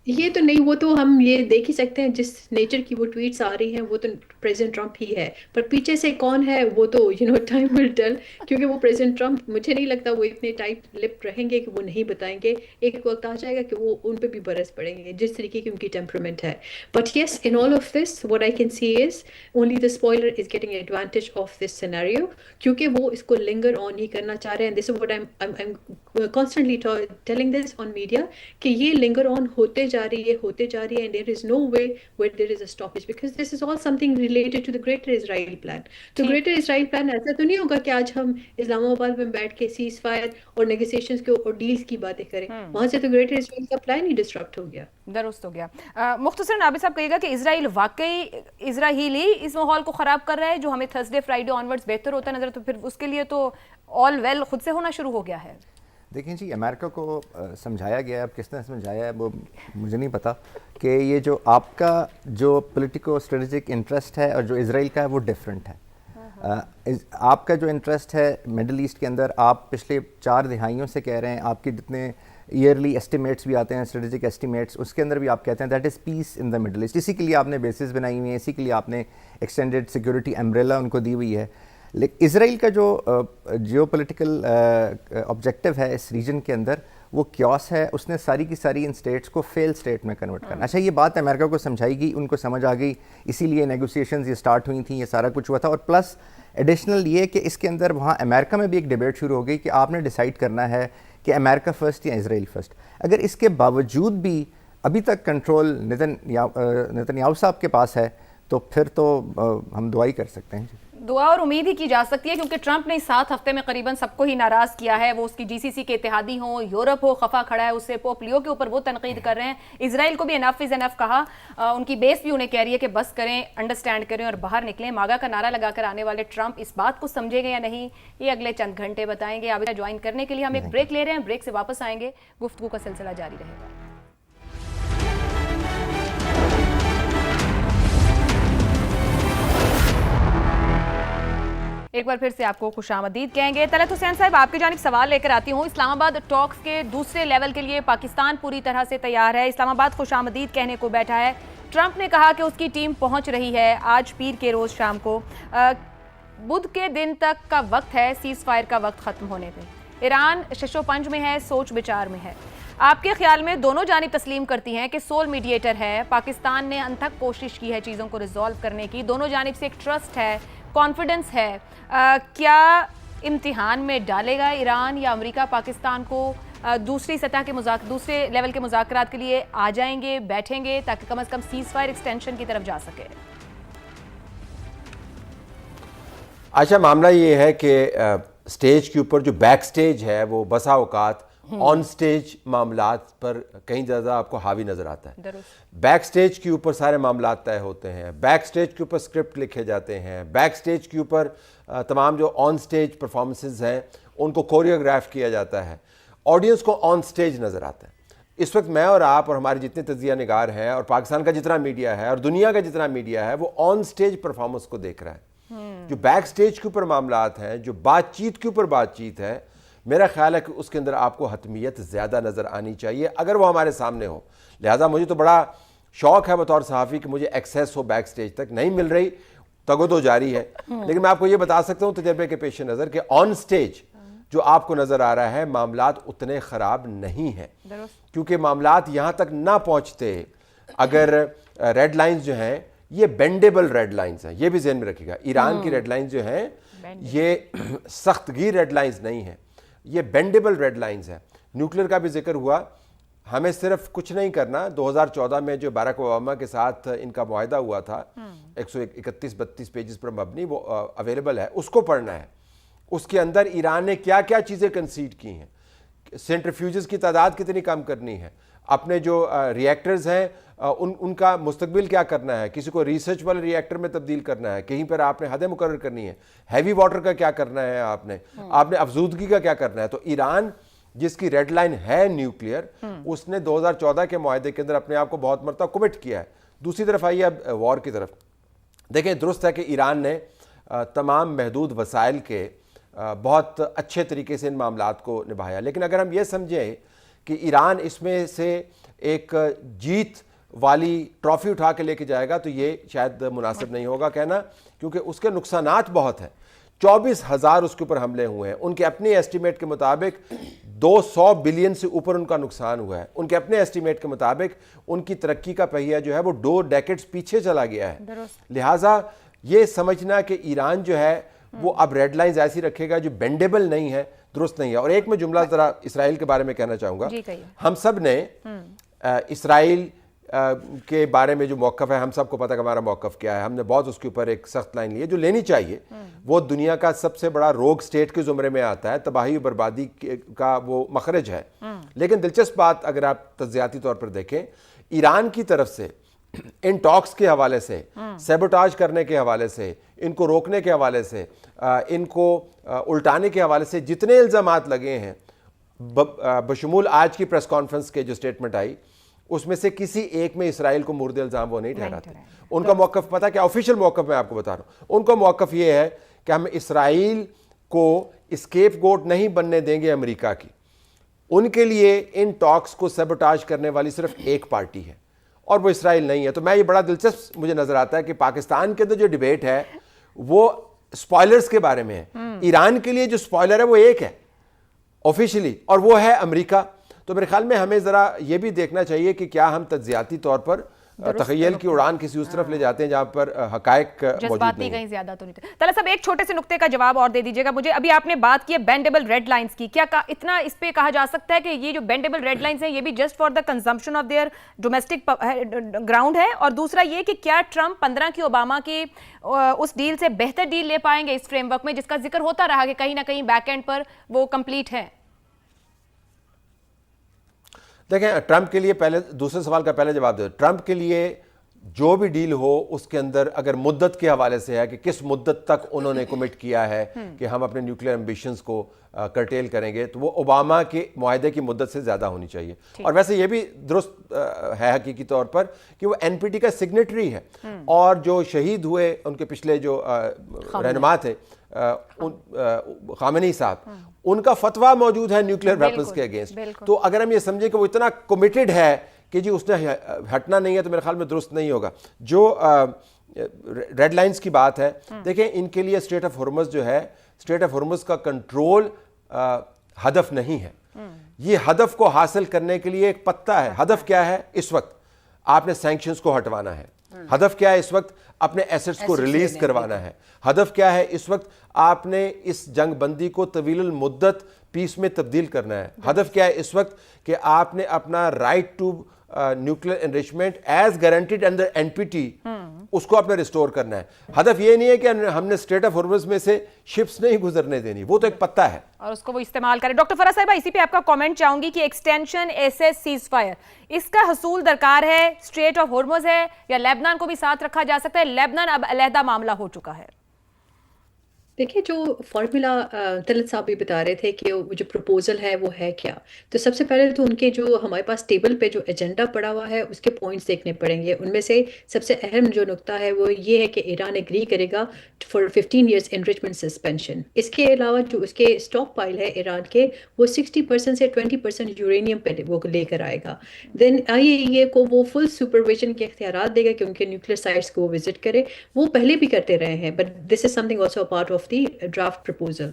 ये तो नहीं, वो तो हम ये देख ही सकते हैं, जिस नेचर की वो ट्वीट्स आ रही हैं वो तो प्रेसिडेंट ट्रम्प ही है, पर पीछे से कौन है वो तो टाइम विल टेल, क्योंकि वो प्रेसिडेंट ट्रम्प मुझे नहीं लगता वो इतने टाइट लिप रहेंगे कि वो नहीं बताएंगे। एक वक्त आ जाएगा कि वो उन पे भी बरस पड़ेंगे जिस तरीके की उनकी टेम्परामेंट है। But yes, in all of this what I can C is only the spoiler is getting advantage of this scenario, क्योंकि वो इसको लिंगर ऑन ही करना चाह रहे हैं। This is what I am constantly telling this on media कि ये linger on होते जा रही है, and there is no way where there is a stoppage, because this is all something related to the Greater Israel Plan. तो Greater Israel Plan ऐसा तो नहीं होगा कि आज हम इस्लामाबाद में बैठ के सीज फायर और नेगोशिएशंस के और डील्स की बातें करें, वहां से तो Greater Israel का प्लान ही डिस्ट्रक्ट हो गया। दुरुस्त हो गया। मुख्तसर नाबी साहब कहिएगा कि इजराइल वाकई इजराइली इस माहौल को ख़राब कर रहा है जो हमें थर्सडे फ्राइडे ऑनवर्ड्स बेहतर होता नजर, तो फिर उसके लिए तो ऑल वेल खुद से होना शुरू हो गया है। देखें जी, अमेरिका को समझाया गया है, अब किसने समझाया है वो मुझे नहीं पता, कि ये जो आपका जो पॉलिटिको स्ट्रेटेजिक इंटरेस्ट है और जो इजराइल का है वो डिफरेंट है। आपका जो इंटरेस्ट है मिडल ईस्ट के अंदर, आप पिछले 4 दिहाइयों से कह रहे हैं, आपके जितने ईयरली एस्टिमेट्स भी आते हैं, स्ट्रेटेजिक एस्टिमेट्स, उसके अंदर भी आप कहते हैं that is piece in the middle east. इसी के लिए आपने बेसिस बनाई हुई है, इसी के लिए आपने एक्सटेंडेड सिक्योरिटी अम्ब्रेला उनको दी हुई है। लेकिन इसराइल का जो जियोपॉलिटिकल ऑब्जेक्टिव है इस रीजन के अंदर वो क्योस है, उसने सारी की सारी इन स्टेट्स को फेल स्टेट में कन्वर्ट करना। अच्छा, ये बात अमेरिका को समझाई गई, उनको समझ आ गई, इसीलिए नेगोशिएशंस ये स्टार्ट हुई थी, ये सारा कुछ हुआ था। और प्लस एडिशनल ये कि इसके अंदर वहाँ अमेरिका में भी एक डिबेट शुरू हो गई कि आपने डिसाइड करना है कि अमेरिका फ़र्स्ट या इसराइल फ़र्स्ट। अगर इसके बावजूद भी अभी तक कंट्रोल नेतन्याहू साहब के पास है तो फिर तो हम दुआ ही कर सकते हैं। दुआ और उम्मीद ही की जा सकती है, क्योंकि ट्रंप ने 7 हफ्ते में करीबन सबको ही नाराज़ किया है। वो उसकी जीसीसी के इत्तेहादी हो, यूरोप हो, खफा खड़ा है उससे, पोप लियो के ऊपर वो तनकीद कर रहे हैं। इजराइल को भी इनफ इज़ इनफ कहा, उनकी बेस भी उन्हें कह रही है कि बस करें, अंडरस्टैंड करें और बाहर निकलें। मागा का नारा लगाकर आने वाले ट्रंप इस बात को समझेंगे या नहीं, ये अगले चंद घंटे बताएंगे। आप ज्वाइन करने के लिए हम एक ब्रेक ले रहे हैं, ब्रेक से वापस आएंगे, गुफ्तगू का सिलसिला जारी रहेगा। एक बार फिर से आपको खुशामदीद कहेंगे। तलत हुसैन साहब, आपकी जानिब सवाल लेकर आती हूँ। इस्लामाबाद टॉक्स के दूसरे लेवल के लिए पाकिस्तान पूरी तरह से तैयार है। इस्लामाबाद खुशामदीद कहने को बैठा है। ट्रंप ने कहा कि उसकी टीम पहुँच रही है आज पीर के रोज़ शाम को। बुध के दिन तक का वक्त है सीज़ फायर का वक्त ख़त्म होने पर। ईरान शशोपंज में है, सोच विचार में है। आपके ख्याल में दोनों जानिब तस्लीम करती हैं कि सोल मीडिएटर है, पाकिस्तान ने अनथक कोशिश की है चीज़ों को रिजॉल्व करने की, दोनों जानिब से एक ट्रस्ट है, कॉन्फिडेंस है, क्या इम्तिहान में डालेगा ईरान या अमेरिका पाकिस्तान को? दूसरी सतह के दूसरे लेवल के मुज़ाकरात के लिए आ जाएंगे, बैठेंगे, ताकि कम से कम सीज़ फायर एक्सटेंशन की तरफ जा सके? अच्छा, मामला ये है कि स्टेज के ऊपर जो बैक स्टेज है वो बसा औकात ऑन स्टेज मामलात पर कहीं ज़्यादा आपको हावी नज़र आता है। बैक स्टेज के ऊपर सारे मामलात तय होते हैं, बैक स्टेज के ऊपर स्क्रिप्ट लिखे जाते हैं, बैक स्टेज के ऊपर तमाम जो ऑन स्टेज परफॉर्मेंसेस हैं उनको कोरियोग्राफ किया जाता है, ऑडियंस को ऑन स्टेज नज़र आता है। इस वक्त मैं और आप और हमारे जितने तजिया निगार हैं और पाकिस्तान का जितना मीडिया है और दुनिया का जितना मीडिया है वो ऑन स्टेज परफॉर्मेंस को देख रहा है। जो बैक स्टेज के ऊपर मामलात हैं, जो बातचीत के ऊपर बातचीत है, मेरा ख्याल है कि उसके अंदर आपको हतमियत ज़्यादा नज़र आनी चाहिए अगर वो हमारे सामने हो। लिहाजा मुझे तो बड़ा शौक़ है बतौर सहाफ़ी कि मुझे एक्सेस हो बैक स्टेज तक, नहीं मिल रही तगो तो जारी है। लेकिन मैं आपको ये बता सकता हूँ तजर्बे के पेश नज़र कि ऑन स्टेज जो आपको नज़र आ रहा है मामलात उतने ख़राब नहीं हैं, क्योंकि मामलात यहाँ तक ना पहुँचते अगर रेड लाइन्स जो हैं ये बेंडेबल रेड लाइन्स हैं। ये भी ज़हन में रखिएगा, ईरान की रेड लाइन्स जो हैं ये सख्तगीर रेड लाइन्स नहीं हैं, ये बेंडेबल रेड लाइन्स हैं। न्यूक्लियर का भी जिक्र हुआ, हमें सिर्फ कुछ नहीं करना। 2014 में जो बाराक ओबामा के साथ इनका मुआहदा हुआ था 131-32 पेजेस पर मबनी, वो अवेलेबल है, उसको पढ़ना है। उसके अंदर ईरान ने क्या क्या चीज़ें कंसीड की हैं, सेंट्रीफ्यूजेस की तादाद कितनी कम करनी है, अपने जो रिएक्टर्स हैं उनका मुस्तकबिल क्या करना है, किसी को रिसर्च वाले रिएक्टर में तब्दील करना है, कहीं पर आपने हदें मुकर्रर करनी है, हैवी वाटर का क्या करना है, आपने अफजूदगी का क्या करना है। तो ईरान जिसकी रेड लाइन है न्यूक्लियर, उसने 2014 के मुआहदे के अंदर अपने आप को बहुत मरतबा कमिट किया है। दूसरी तरफ आइए अब वॉर की तरफ। देखें, दुरुस्त है कि ईरान ने तमाम महदूद वसाइल के बहुत अच्छे तरीके से इन मामलात को निभाया, लेकिन अगर हम ये समझें कि ईरान इसमें से ایک جیت والی ٹرافی اٹھا کے لے کے جائے گا تو یہ شاید مناسب نہیں ہوگا کہنا، کیونکہ اس کے نقصانات بہت ہیں. 24,000 اس کے اوپر حملے ہوئے ہیں. ان کے اپنے ایسٹیمیٹ کے مطابق 200 بلین سے اوپر ان کا نقصان ہوا ہے. ان کے اپنے ایسٹیمیٹ کے مطابق ان کی ترقی کا پہیہ جو ہے وہ 2 ڈیکیڈز پیچھے چلا گیا ہے. لہٰذا یہ سمجھنا کہ ایران جو ہے وہ اب ریڈ لائنز ایسی رکھے گا جو بینڈیبل نہیں ہے، درست نہیں ہے. اور ایک میں جملہ ذرا اسرائیل کے بارے میں کہنا چاہوں گا. ہم سب نے اسرائیل کے بارے میں جو موقف ہے، ہم سب کو پتہ کہ ہمارا موقف کیا ہے. ہم نے بہت اس کے اوپر ایک سخت لائن لی ہے جو لینی چاہیے. وہ دنیا کا سب سے بڑا روگ سٹیٹ کے زمرے میں آتا ہے، تباہی و بربادی کا وہ مخرج ہے. لیکن دلچسپ بات اگر آپ تجزیاتی طور پر دیکھیں، ایران کی طرف سے ان ٹاکس کے حوالے سے، سیبوٹاج کرنے کے حوالے سے، ان کو روکنے کے حوالے سے، ان کو الٹانے کے حوالے سے جتنے الزامات لگے ہیں، بشمول آج کی پریس کانفرنس کے جو سٹیٹمنٹ آئی، اس میں سے کسی ایک میں اسرائیل کو مورد الزام وہ نہیں ٹھہراتے. ان کا موقف پتہ کیا؟ آفیشیل موقف میں آپ کو بتا رہا ہوں. ان کا موقف یہ ہے کہ ہم اسرائیل کو اسکیپ گوٹ نہیں بننے دیں گے امریکہ کی. ان کے لیے ان ٹاکس کو سیبوٹاج کرنے والی صرف ایک پارٹی ہے اور وہ اسرائیل نہیں ہے. تو میں یہ بڑا دلچسپ مجھے نظر آتا ہے کہ پاکستان کے اندر جو ڈیبیٹ ہے وہ سپوائلرز کے بارے میں ہے. ایران کے لیے جو سپوائلر ہے وہ ایک ہے آفیشیلی، اور وہ ہے امریکہ. تو میرے خیال میں ہمیں ذرا یہ بھی دیکھنا چاہیے کہ کیا ہم تجزیاتی طور پر تخیل کی اڑان کسی اس طرف لے جاتے ہیں جہاں پر حقائق موجود نہیں. کہیں زیادہ تو نہیں تھے. طلعت صاحب ایک چھوٹے سے نقطے کا جواب اور دے دیجیے گا مجھے. ابھی آپ نے بات کی ہے بینڈیبل ریڈ لائنز کی، کیا اتنا اس پہ کہا جا سکتا ہے کہ یہ جو بینڈیبل ریڈ لائنز ہیں یہ بھی just for the consumption of their domestic ground ہے؟ اور دوسرا یہ کہ کیا ٹرمپ 15 کی اوباما کی اس ڈیل سے بہتر ڈیل لے پائیں گے اس فریم ورک میں، جس کا ذکر ہوتا رہا کہ کہیں نہ کہیں بیک اینڈ پر وہ کمپلیٹ ہے؟ دیکھیں، ٹرمپ کے لیے پہلے دوسرے سوال کا پہلے جواب دے. ٹرمپ کے لیے جو بھی ڈیل ہو اس کے اندر اگر مدت کے حوالے سے ہے کہ کس مدت تک انہوں نے کمٹ کیا ہے کہ ہم اپنے نیوکلیئر ایمبیشنز کو کرٹیل کریں گے، تو وہ اوباما کے معاہدے کی مدت سے زیادہ ہونی چاہیے. اور ویسے یہ بھی درست ہے حقیقی طور پر کہ وہ این پی ٹی کا سگنیٹری ہے، اور جو شہید ہوئے ان کے پچھلے جو رہنما تھے خامنئی صاحب، ان کا فتویٰ موجود ہے نیوکلیئر ویپنز کے اگینسٹ. تو اگر ہم یہ سمجھیں کہ وہ اتنا کمیٹڈ ہے کہ جی اس نے ہٹنا نہیں ہے، تو میرے خیال میں درست نہیں ہوگا. جو ریڈ لائنز کی بات ہے، دیکھیں ان کے لیے اسٹریٹ آف ہرمز جو ہے، اسٹریٹ آف ہرمز کا کنٹرول ہدف نہیں ہے. یہ ہدف کو حاصل کرنے کے لیے ایک پتہ ہے. ہدف کیا ہے اس وقت؟ آپ نے سینکشنز کو ہٹوانا ہے. ہدف کیا ہے اس وقت؟ اپنے ایسٹس کو ریلیز کروانا ہے. ہدف کیا ہے اس وقت؟ آپ نے اس جنگ بندی کو طویل المدت پیس میں تبدیل کرنا ہے. ہدف کیا ہے اس وقت؟ کہ آپ نے اپنا right to nuclear enrichment is guaranteed under N P T اس کو آپ نے ریسٹور کرنا ہے. ہدف یہ نہیں ہے کہ ہم نے اسٹریٹ آف ہارمز میں سے شپس نہیں گزرنے دینی، وہ تو ایک پتہ ہے اور اس کو وہ استعمال کریں. ڈاکٹر فرح صاحبہ اسی پہ آپ کا کامنٹ چاہوں گی کہ ایکسٹینشن ایس ایس سیز فائر اس کا حصول درکار ہے، اسٹریٹ آف ہارمز ہے یا لیبنان کو بھی ساتھ رکھا جا سکتا ہے؟ لیبنان اب علیحدہ معاملہ ہو چکا ہے. دیکھیں جو فارمولا طلعت صاحب بھی بتا رہے تھے کہ جو پروپوزل ہے وہ ہے کیا، تو سب سے پہلے تو ان کے جو ہمارے پاس ٹیبل پہ جو ایجنڈا پڑا ہوا ہے اس کے پوائنٹس دیکھنے پڑیں گے. ان میں سے سب سے اہم جو نقطہ ہے وہ یہ ہے کہ ایران ایگری کرے گا فار 15 ایئرس انریچمنٹ سسپینشن. اس کے علاوہ جو اس کے اسٹاک پائل ہے ایران کے، وہ 60% سے 20% یورینیم پہ وہ لے کر آئے گا. دین IAEA کو وہ فل سپرویژن کے اختیارات دے گا کہ ان کے نیوکلیئر سائٹس کو وہ وزٹ کرے. وہ پہلے بھی کرتے رہے ہیں، but this is some thing also part of the draft proposal.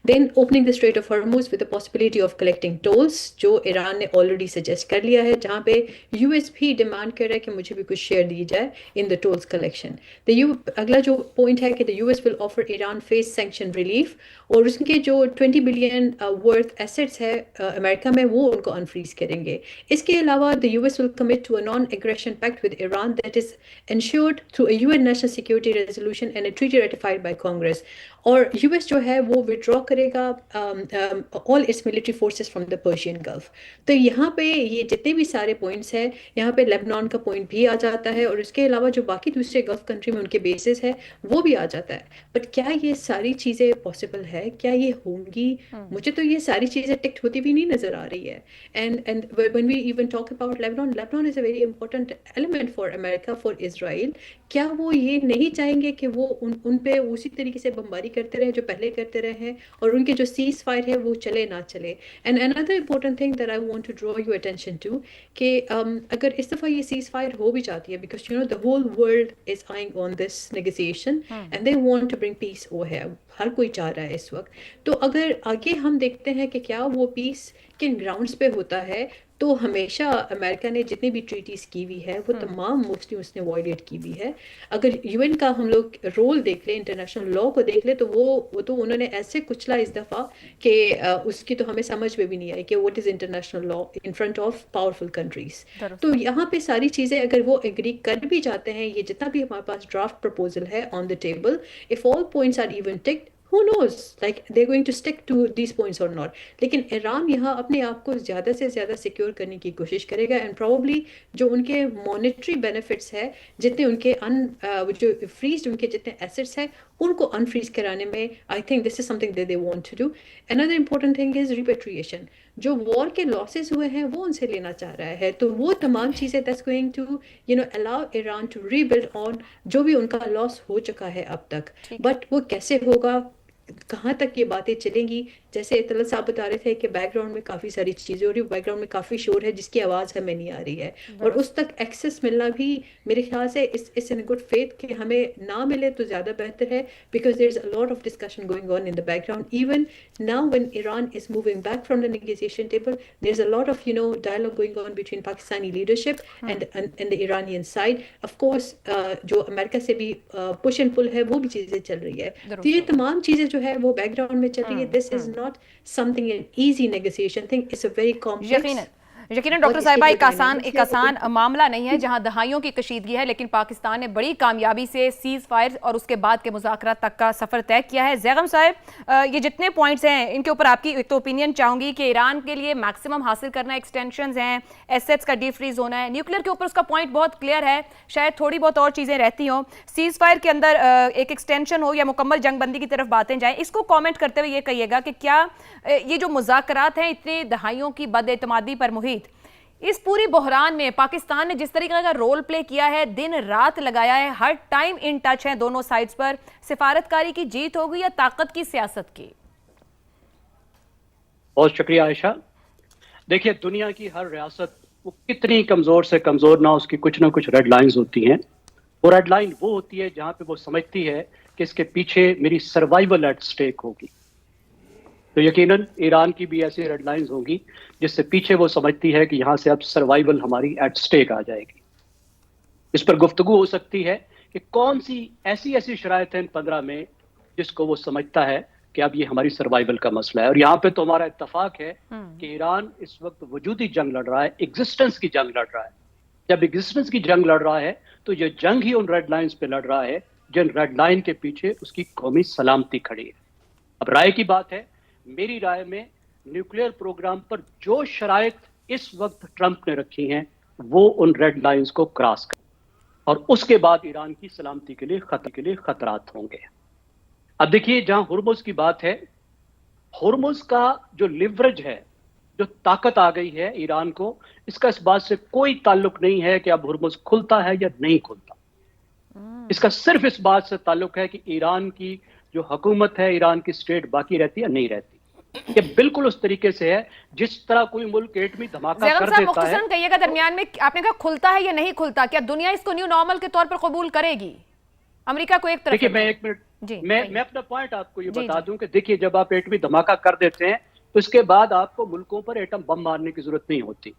Then opening the Strait of Hormuz with the possibility of collecting tolls, جو ایران نے already suggest کر لیا ہے، جہاں پہ US بھی ڈیمانڈ کر رہا ہے کہ مجھے بھی کچھ شیئر دی جائے in the tolls collection. اگلا جو پوائنٹ ہے کہ the US will offer Iran phase sanction relief، اور اس کے جو 20 بلین worth assets ہے امریکہ میں، وہ ان کو unfreeze کریں گے. اس کے علاوہ the US will commit to a non-aggression pact with Iran that is ensured through a UN National Security Resolution and a treaty ratified by Congress. اور US جو ہے وہ withdraw کرے گا all its military forces from the Persian Gulf. تو یہاں پہ یہ جتنے بھی سارے پوائنٹس ہیں، یہاں پہ لیبنان کا پوائنٹ بھی آ جاتا ہے، اور اس کے علاوہ جو باقی دوسرے گلف کنٹری میں ان کے بیسز ہے وہ بھی آ جاتا ہے. بٹ کیا یہ ساری چیزیں پاسبل ہے؟ کیا یہ ہوں گی؟ مجھے تو یہ ساری چیزیں ٹکٹ ہوتی بھی نہیں نظر آ رہی ہے. and when we even talk about Lebanon is a very important element for America, for Israel. کیا وہ یہ نہیں چاہیں گے کہ وہ ان پہ اسی طریقے سے بمباری کرتے رہے جو پہلے کرتے رہے ہیں, اور ان کے جو سیز فائر ہے وہ چلے نہ چلے. And another important thing that I want to draw your attention to, کہ اگر اس دفعہ یہ سیز فائر ہو بھی جاتی ہے, because you know the whole world is eyeing on this negotiation and they want to bring peace over here, ہر کوئی چاہ رہا ہے اس وقت. تو اگر آگے ہم دیکھتے ہیں کہ کیا وہ پیس کن گراؤنڈس پہ ہوتا ہے, تو ہمیشہ امریکہ نے جتنی بھی ٹریٹیز کی ہوئی ہے وہ تمام موسٹلی اس نے وائلیٹ کی ہوئی ہے. اگر یو این کا ہم لوگ رول دیکھ لیں, انٹرنیشنل لا کو دیکھ لیں, تو وہ تو انہوں نے ایسے کچلا اس دفعہ کہ اس کی تو ہمیں سمجھ میں بھی نہیں آئی کہ what is international law in front of powerful countries. تو یہاں پہ ساری چیزیں اگر وہ ایگری کر بھی جاتے ہیں, یہ جتنا بھی ہمارے پاس ڈرافٹ پرپوزل ہے on the table, if all points are even ticked, who knows, like they're going to stick to these points or not. لیکن ایران یہاں اپنے آپ کو زیادہ سے زیادہ سیکیور کرنے کی کوشش کرے گا, اینڈ پروبلی جو ان کے مانیٹری بینیفٹس ہے, جتنے ان کے جو فریزڈ ان کے جتنے ایسٹس ہیں, ان کو انفریز کرانے میں I think this is something they want to do. another important thing is repatriation. جو وار کے لاسز ہوئے ہیں وہ ان سے لینا چاہ رہا ہے, تو وہ تمام چیزیں that's going to allow Iran to rebuild on جو بھی ان کا لاس ہو چکا ہے اب تک. بٹ وہ کیسے ہوگا, کہاں تک یہ باتیں چلیں گی, جیسے طلعت صاحب بتا رہے تھے کہ بیک گراؤنڈ میں کافی ساری چیزیں ہو رہی, بیک گراؤنڈ میں کافی شور ہے جس کی آواز ہمیں نہیں آ رہی ہے, اور اس تک ایکسیس ملنا بھی میرے خیال سے اس ان گڈ فیتھ کہ ہمیں نہ ملے تو زیادہ بہتر ہے, because there is a lot of discussion going on in the back ground. Even now when Iran is moving back from the negotiation table, there is a lot of dialogue going on between Pakistani leadership and the Iranian side. Of course جو امریکہ سے بھی push and pull ہے وہ بھی چیزیں چل رہی ہے, تو یہ تمام چیزیں جو ہے وہ بیک گراؤنڈ میں چل رہی ہے. This is not something an easy negotiation thing, it's a very complex. یقیناً ڈاکٹر صاحبہ ایک آسان معاملہ نہیں ہے, جہاں دہائیوں کی کشیدگی ہے, لیکن پاکستان نے بڑی کامیابی سے سیز فائر اور اس کے بعد کے مذاکرات تک کا سفر طے کیا ہے. زیغم صاحب, یہ جتنے پوائنٹس ہیں ان کے اوپر آپ کی ایک تو اوپینین چاہوں گی کہ ایران کے لیے میکسیمم حاصل کرنا, ایکسٹینشنز ہیں, ایسیٹس کا ڈی فریز ہونا ہے, نیوکلیر کے اوپر اس کا پوائنٹ بہت کلیئر ہے, شاید تھوڑی بہت اور چیزیں رہتی ہوں, سیز فائر کے اندر ایک ایکسٹینشن ہو یا مکمل جنگ بندی کی طرف باتیں جائیں. اس کو کامنٹ کرتے ہوئے یہ کہیے گا کہ کیا یہ جو مذاکرات ہیں اتنے دہائیوں کی بد اعتمادی پر محیط, اس پوری بحران میں پاکستان نے جس طریقے کا رول پلے کیا ہے, دن رات لگایا ہے, ہر ٹائم ان ٹچ ہیں دونوں سائڈز پر, سفارتکاری کی جیت ہوگی یا طاقت کی سیاست کی؟ بہت شکریہ عائشہ. دیکھیے, دنیا کی ہر ریاست وہ کتنی کمزور سے کمزور نہ, اس کی کچھ نہ کچھ ریڈ لائنز ہوتی ہیں. وہ ریڈ لائن وہ ہوتی ہے جہاں پہ وہ سمجھتی ہے کہ اس کے پیچھے میری سروائیول ایٹ سٹیک ہوگی. تو یقیناً ایران کی بھی ایسی ریڈ لائنز ہوں گی جس سے پیچھے وہ سمجھتی ہے کہ یہاں سے اب سروائیول ہماری ایٹ سٹیک آ جائے گی. اس پر گفتگو ہو سکتی ہے کہ کون سی ایسی شرائط ہیں 15 میں جس کو وہ سمجھتا ہے کہ اب یہ ہماری سروائیول کا مسئلہ ہے. اور یہاں پہ تو ہمارا اتفاق ہے کہ ایران اس وقت وجودی جنگ لڑ رہا ہے, ایگزسٹنس کی جنگ لڑ رہا ہے. جب ایگزسٹنس کی جنگ لڑ رہا ہے تو یہ جنگ ہی ان ریڈ لائنز پہ لڑ رہا ہے جن ریڈ لائن کے پیچھے اس کی قومی سلامتی کھڑی ہے. اب رائے کی بات ہے, میری رائے میں نیوکلیئر پروگرام پر جو شرائط اس وقت ٹرمپ نے رکھی ہیں وہ ان ریڈ لائنز کو کراس کر, اور اس کے بعد ایران کی سلامتی کے لیے خطرات ہوں گے. اب دیکھیے, جہاں ہرمز کی بات ہے, ہرمز کا جو لیوریج ہے, جو طاقت آ گئی ہے ایران کو, اس کا اس بات سے کوئی تعلق نہیں ہے کہ اب ہرمز کھلتا ہے یا نہیں کھلتا. اس کا صرف اس بات سے تعلق ہے کہ ایران کی جو حکومت ہے, ایران کی اسٹیٹ باقی رہتی ہے یا نہیں رہتی. یہ بالکل اس طریقے سے ہے جس طرح کوئی ملک ایٹمی دھماکہ کر دیتا ہے. مختصراً کہیے گا درمیان میں, آپ نے کہا کھلتا ہے یا نہیں کھلتا, کیا دنیا اس کو نیو نارمل کے طور پر قبول کرے گی؟ امریکہ کو ایک طرف, دیکھیے میں ایک منٹ میں اپنا پوائنٹ آپ کو یہ بتا دوں کہ دیکھیے, جب آپ ایٹمی دھماکہ کر دیتے ہیں تو اس کے بعد آپ کو ملکوں پر ایٹم بم مارنے کی ضرورت نہیں ہوتی.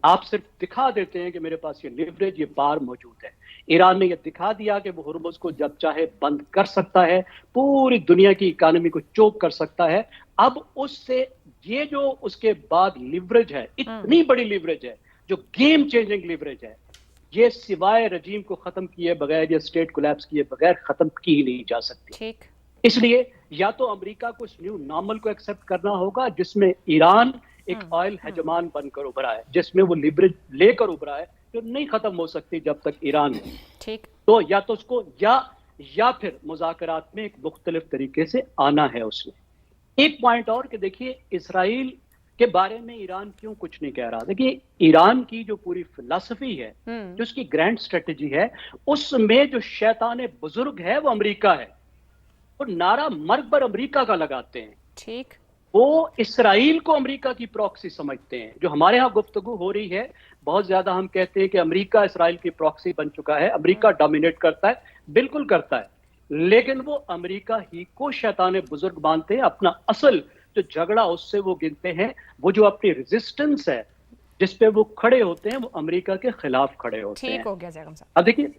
آپ صرف دکھا دیتے ہیں کہ میرے پاس یہ لیوریج, یہ پار موجود ہے. ایران نے یہ دکھا دیا کہ وہ ہرمز کو جب چاہے بند کر سکتا ہے, پوری دنیا کی اکانومی کو چوک کر سکتا ہے. اب اس سے یہ جو اس کے بعد لیوریج ہے, اتنی بڑی لیوریج ہے, جو گیم چینجنگ لیوریج ہے, یہ سوائے رجیم کو ختم کیے بغیر یا اسٹیٹ کولیپس کیے بغیر ختم کی ہی نہیں جا سکتی. اس لیے یا تو امریکہ کو اس نیو نارمل کو ایکسپٹ کرنا ہوگا جس میں ایران ایک آئل ہیجمان بن کر ابھرا ہے, جس میں وہ لیوریج لے کر ابھرا ہے, جو نہیں ختم ہو سکتی جب تک ایران ہے. تو یا تو اس کو یا پھر مذاکرات میں ایک مختلف طریقے سے آنا ہے اس میں. ایک پوائنٹ اور کہ دیکھیے, اسرائیل کے بارے میں ایران کیوں کچھ نہیں کہہ رہا. دیکھیے, ایران کی جو پوری فلسفی ہے, جو اس کی گرینڈ اسٹریٹجی ہے, اس میں جو شیطان بزرگ ہے وہ امریکہ ہے. वो नारा मर्ग पर अमेरिका का लगाते हैं। ठीक। वो इसराइल को अमेरिका की प्रॉक्सी समझते हैं। जो हमारे यहाँ गुफ्तगू हो रही है, बहुत ज्यादा हम कहते हैं कि अमेरिका इसराइल की प्रॉक्सी बन चुका है, अमेरिका डोमिनेट करता है, बिल्कुल करता है, लेकिन वो अमेरिका ही को शैतान बुजुर्ग मानते हैं। अपना असल जो झगड़ा उससे वो गिनते हैं, वो जो अपनी रेजिस्टेंस है जिस पे वो खड़े होते हैं, वो अमेरिका के खिलाफ खड़े होते हैं। ठीक हो गया जैगम साहब। अब देखिए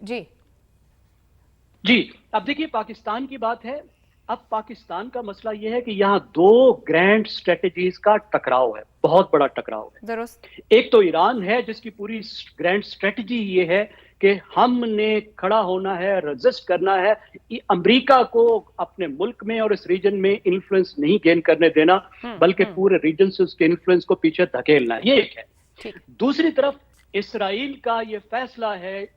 जी जी, अब देखिए पाकिस्तान की बात है। अब पाकिस्तान का मसला यह है कि यहाँ दो ग्रैंड स्ट्रेटजीज का टकराव है, बहुत बड़ा टकराव है। दुरुस्त। एक तो ईरान है जिसकी पूरी ग्रैंड स्ट्रेटजी ये है कि हमने खड़ा होना है, रेजिस्ट करना है, अमेरिका को अपने मुल्क में और इस रीजन में इन्फ्लुएंस नहीं गेन करने देना, बल्कि पूरे रीजन से उसके इन्फ्लुएंस को पीछे धकेलना है। ये एक है। ठीक। दूसरी तरफ इसराइल का ये फैसला है,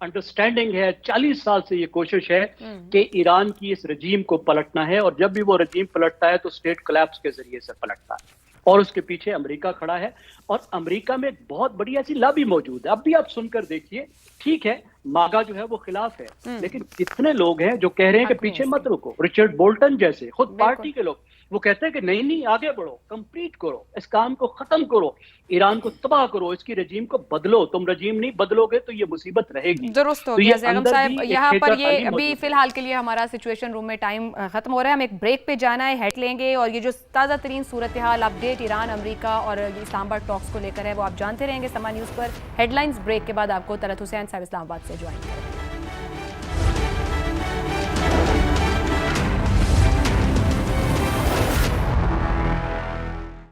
अंडरस्टैंडिंग है, 40 साल से ये कोशिश है कि ईरान की इस रजीम को पलटना है, और जब भी वो रजीम पलटता है तो स्टेट कोलैप्स के जरिए से पलटता है, और उसके पीछे अमेरिका खड़ा है। और अमेरिका में एक बहुत बड़ी ऐसी लॉबी मौजूद है। अब भी आप सुनकर देखिए, ठीक है मागा जो है वो खिलाफ है, लेकिन कितने लोग हैं जो कह रहे हैं कि पीछे मत रुको। रिचर्ड बोल्टन जैसे खुद पार्टी के लोग, वो कहते हैं कि नहीं नहीं आगे बढ़ो, कंप्लीट करो, इस काम को खत्म करो, ईरान को तबाह करो, इसकी रजीम को बदलो। तुम रजीम नहीं बदलोगे तो ये मुसीबत रहेगी। दुरुस्त हो तो ये गया जैगम अंदर साहब। भी एक यहाँ पर खेचाखानी ये मौजूद अभी है। फिलहाल के लिए हमारा सिचुएशन रूम में टाइम खत्म हो रहा है, हम एक ब्रेक पे जाना है, हेड लेंगे, और ये जो ताज़ा तरीन सूरत हाल अपडेट ईरान अमेरिका और इस्लामाबाद टॉक्स को लेकर है वो आप जानते रहेंगे समा न्यूज़ पर। हेडलाइंस ब्रेक के बाद आपको तलत हुसैन साहब इस्लामाबाद से ज्वाइन करें।